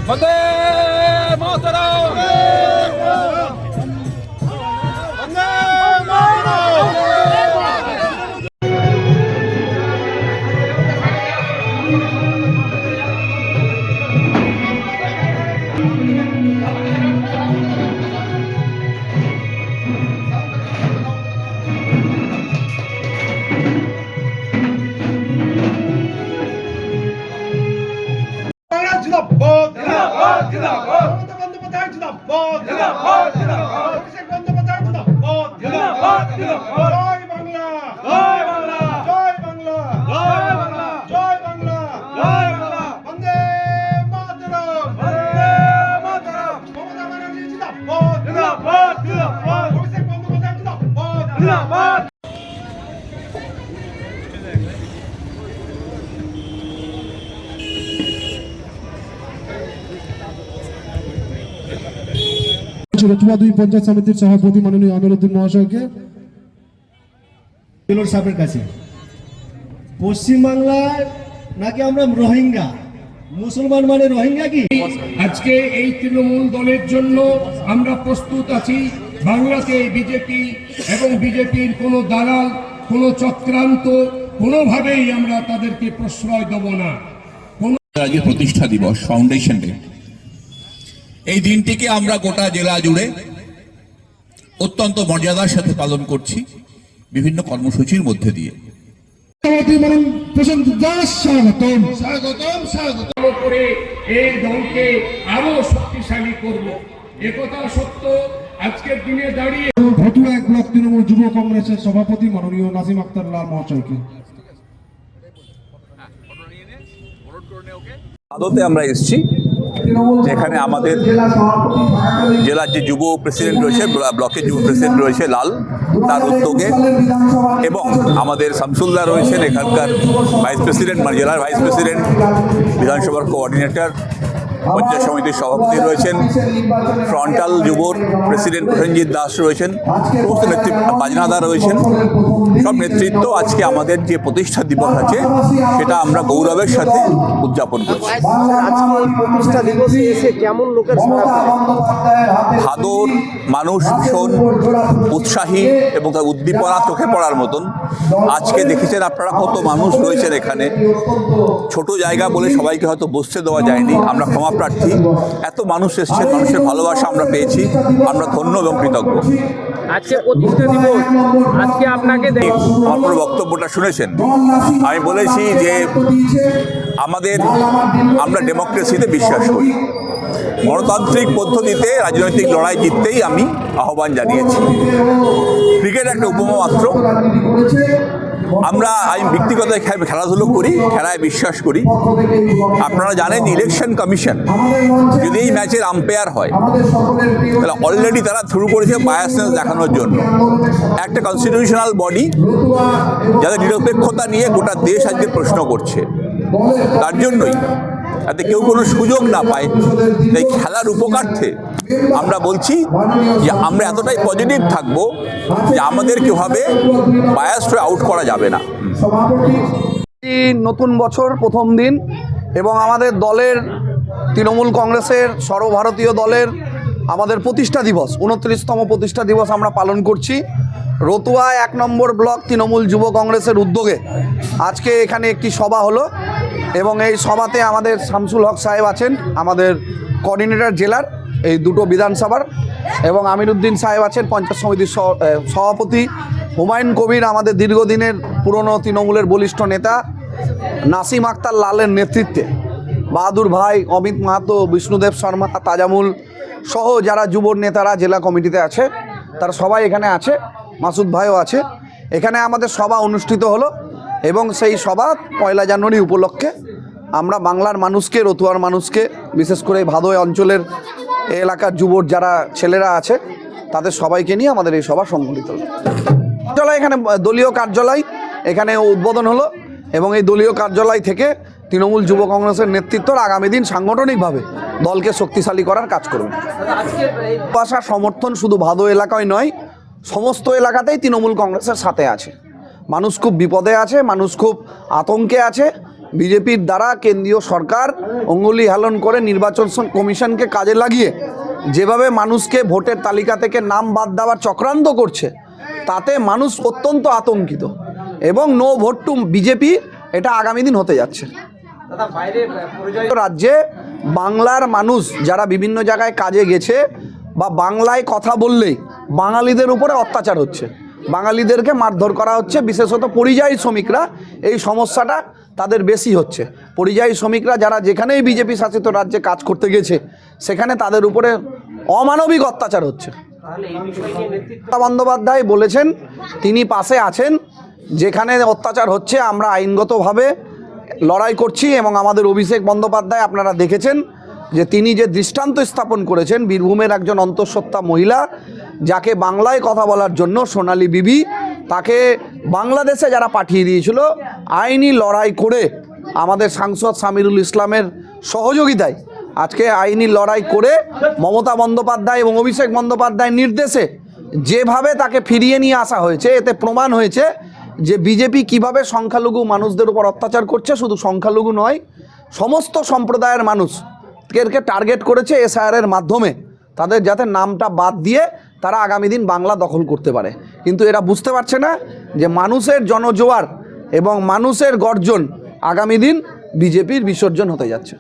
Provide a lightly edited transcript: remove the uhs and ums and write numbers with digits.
বন্দে মাতরম। রতুয়া 2 পঞ্চায়েত সমিতির সভাপতি মাননীয় আমিরউদ্দিন মহাশয়কে সাহেবের কাছে। পশ্চিমবাংলায় নাকি আমরা রোহিঙ্গা, মুসলমান মানে রোহিঙ্গা কি? আজকে এই তৃণমূল দলের জন্য আমরা প্রস্তুত আছি। বাংলাতে বিজেপি এবং বিজেপির কোনো দালাল, কোনো চক্রান্ত, কোনোভাবেই আমরা তাদেরকে প্রশ্রয় দেব না। আজকে প্রতিষ্ঠা দিবস, ফাউন্ডেশন ডে। এই দিনটিকে আমরা গোটা জেলা জুড়ে অত্যন্ত মর্যাদার সাথে পালন করছি বিভিন্ন কর্মসূচির মধ্যে দিয়ে। করে এই দলকে আরো শক্তিশালী করব, একথা সত্য। আজকের দিনে দাঁড়িয়ে ভটুয়া 1 ব্লক তৃণমূল যুব কংগ্রেসের সভাপতি মাননীয় নাসিম আক্তার লাল মহাশয়কে। আদতে আমরা এসেছি এখানে আমাদের জেলার যে যুব প্রেসিডেন্ট রয়েছে, ব্লকের যুব প্রেসিডেন্ট রয়েছে লাল, তার উদ্যোগে, এবং আমাদের শামসুল্লাহ রয়েছেন এখানকার ভাইস প্রেসিডেন্ট, মানে জেলার ভাইস প্রেসিডেন্ট, বিধানসভার কোঅর্ডিনেটর, পঞ্চায়েত সমিতির সভাপতি রয়েছেন, ফ্রন্টাল যুবর প্রেসিডেন্ট প্রসেনজিৎ দাস রয়েছেন, সমস্ত নেতৃত্ব, বাজনাদা রয়েছেন, সব নেতৃত্ব আজকে আমাদের যে প্রতিষ্ঠা দিবস আছে সেটা আমরা গৌরবের সাথে উদযাপন করছি। প্রতিষ্ঠা দিবসে এসে কেমন লোকের ভাদর মানুষ ভীষণ উৎসাহী এবং তার উদ্দীপনা চোখে পড়ার মতন। আজকে দেখেছেন আপনারা কত মানুষ রয়েছেন এখানে। ছোট জায়গা বলে সবাইকে হয়তো বসতে দেওয়া যায়নি, আমরা ক্ষমা প্রার্থী। এত মানুষ এসছেন, মানুষের ভালোবাসা আমরা পেয়েছি, আমরা ধন্য এবং কৃতজ্ঞ। আজকে প্রতিষ্ঠা দিবস, আজকে আপনাকে আমার পুরো বক্তব্যটা শুনেছেন। আমি বলেছি যে আমরা ডেমোক্রেসিতে বিশ্বাস করি, গণতান্ত্রিক পদ্ধতিতে রাজনৈতিক লড়াই জিততেই আমি আহ্বান জানিয়েছি। ক্রিকেট একটা উপমা মাত্র। আমি ব্যক্তিগত খেলাধুলো করি, খেলায় বিশ্বাস করি। আপনারা জানেন ইলেকশন কমিশন যদি এই ম্যাচের আম্পায়ার হয় তাহলে অলরেডি তারা শুরু করেছে বায়াসনেস দেখানোর জন্য। একটা কনস্টিটিউশনাল বডি যাদের নিরপেক্ষতা নিয়ে গোটা দেশ আজকে প্রশ্ন করছে, তার জন্যই যাতে কেউ কোনো সুযোগ না পায়, তাই খেলার উপকার্থে আমরা বলছি যে আমরা এতটাই পজিটিভ থাকবো যে আমাদের কীভাবে বায়াসড হয়ে আউট করা যাবে না। নতুন বছর প্রথম দিন এবং আমাদের দলের তৃণমূল কংগ্রেসের সর্বভারতীয় দলের আমাদের প্রতিষ্ঠা দিবস, 29তম প্রতিষ্ঠা দিবস আমরা পালন করছি। রতুয়া 1 নম্বর ব্লক তৃণমূল যুব কংগ্রেসের উদ্যোগে আজকে এখানে একটি সভা হলো এবং এই সভাতে আমাদের শামসুল হক সাহেব আছেন, আমাদের কোঅর্ডিনেটর জেলার এই দুটো বিধানসভার, এবং আমিরউদ্দিন সাহেব আছেন পঞ্চায়েত সমিতির সভাপতি, হুমায়ুন কবির আমাদের দীর্ঘদিনের পুরনো তৃণমূলের বলিষ্ঠ নেতা, নাসিম আক্তার লালের নেতৃত্বে বাহাদুর ভাই, অমিত মাহাতো, বিষ্ণুদেব শর্মা, তাজামুল সহ যারা যুব নেতারা জেলা কমিটিতে আছে তারা সবাই এখানে আছে, মাসুদ ভাইও আছে। এখানে আমাদের সভা অনুষ্ঠিত হলো এবং সেই সভা 1 জানুয়ারি উপলক্ষে আমরা বাংলার মানুষকে, রতুয়ার মানুষকে, বিশেষ করে ভাদোয় অঞ্চলের এলাকার যুবর যারা ছেলেরা আছে তাদের সবাইকে নিয়ে আমাদের এই সভা সংগঠিত হলো। এখানে দলীয় কার্যালয় এখানে উদ্বোধন হলো এবং এই দলীয় কার্যালয় থেকে তৃণমূল যুব কংগ্রেসের নেতৃত্বর আগামী দিন সাংগঠনিকভাবে দলকে শক্তিশালী করার কাজ করবে। ভাষা সমর্থন শুধু ভাদো এলাকায় নয়, সমস্ত এলাকাতেই তৃণমূল কংগ্রেসের সাথে আছে। মানুষ খুব বিপদে আছে, মানুষ খুব আতঙ্কে আছে বিজেপির দ্বারা কেন্দ্রীয় সরকার অঙ্গুলি হেলন করে নির্বাচন কমিশনকে কাজে লাগিয়ে যেভাবে মানুষকে ভোটের তালিকা থেকে নাম বাদ দেওয়ার চক্রান্ত করছে, তাতে মানুষ অত্যন্ত আতঙ্কিত এবং নো ভোট টু বিজেপি এটা আগামী দিন হতে যাচ্ছে। রাজ্যে বাংলার মানুষ যারা বিভিন্ন জায়গায় কাজে গেছে বা বাংলায় কথা বললেই বাঙালিদের উপরে অত্যাচার হচ্ছে, বাঙালিদেরকে মারধর করা হচ্ছে, বিশেষত পরিযায়ী শ্রমিকরা এই সমস্যাটা তাদের বেশি হচ্ছে। পরিযায়ী শ্রমিকরা যারা যেখানেই বিজেপি শাসিত রাজ্যে কাজ করতে গেছে সেখানে তাদের উপরে অমানবিক অত্যাচার হচ্ছে। মমতা বন্দ্যোপাধ্যায় বলেছেন তিনি পাশে আছেন, যেখানে অত্যাচার হচ্ছে আমরা আইনগতভাবে লড়াই করছি এবং আমাদের অভিষেক বন্দ্যোপাধ্যায় আপনারা দেখেছেন যে তিনি যে দৃষ্টান্ত স্থাপন করেছেন, বীরভূমের একজন অন্তঃসত্ত্বা মহিলা যাকে বাংলায় কথা বলার জন্য সোনালী বিবি তাকে বাংলাদেশে যারা পাঠিয়ে দিয়েছিল, আইনি লড়াই করে আমাদের সাংসদ সামিরুল ইসলামের সহযোগিতায় আজকে আইনি লড়াই করে মমতা বন্দ্যোপাধ্যায় এবং অভিষেক বন্দ্যোপাধ্যায়ের নির্দেশে যেভাবে তাকে ফিরিয়ে নিয়ে আসা হয়েছে, এতে প্রমাণ হয়েছে যে বিজেপি কিভাবে সংখ্যালঘু মানুষদের উপর অত্যাচার করছে। শুধু সংখ্যালঘু নয়, সমস্ত সম্প্রদায়ের মানুষকে টার্গেট করেছে এসআইআরের মাধ্যমে, তাদের যাতে নামটা বাদ দিয়ে তারা আগামী দিন বাংলা দখল করতে পারে। কিন্তু এরা বুঝতে পারছে না যে মানুষের জনজোয়ার এবং মানুষের গর্জন আগামী দিন বিজেপির বিসর্জন হতে যাচ্ছে।